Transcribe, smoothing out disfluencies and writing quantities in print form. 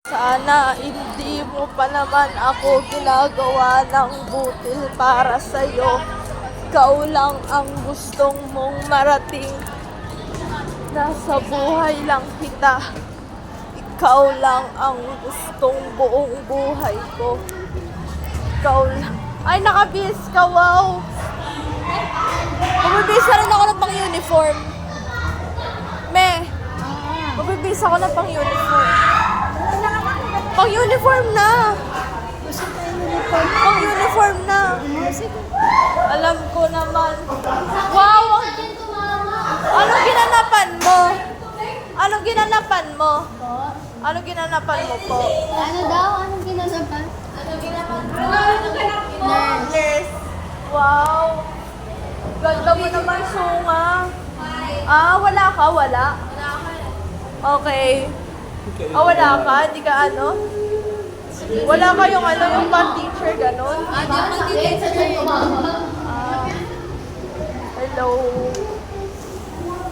Sana hindi mo pa naman ako ginagawa ng butil para sa'yo. Ikaw lang ang gustong mong marating. Nasa buhay lang kita. Ikaw lang ang gustong buong buhay ko. Ikaw lang. Ay, nakabihis ka, wow! Mabibihis na rin ako ng pang-uniform. Mabibihis ako ng pang-uniform. Pang-uniform na! Pang-uniform na! Alam ko naman. Wow! Anong ginanapan mo? Anong ginanapan mo? Anong ginanapan mo po? Ano daw? Anong ginanapan? Nurse. Wow! Ganda mo naman, Sunga. Ah, wala ka? Wala? Okay. Ah, wala ka? Hindi ka ano? Wala ka yung ano, yung pa-teacher, ganun? Di ako nag-teacher. Hello.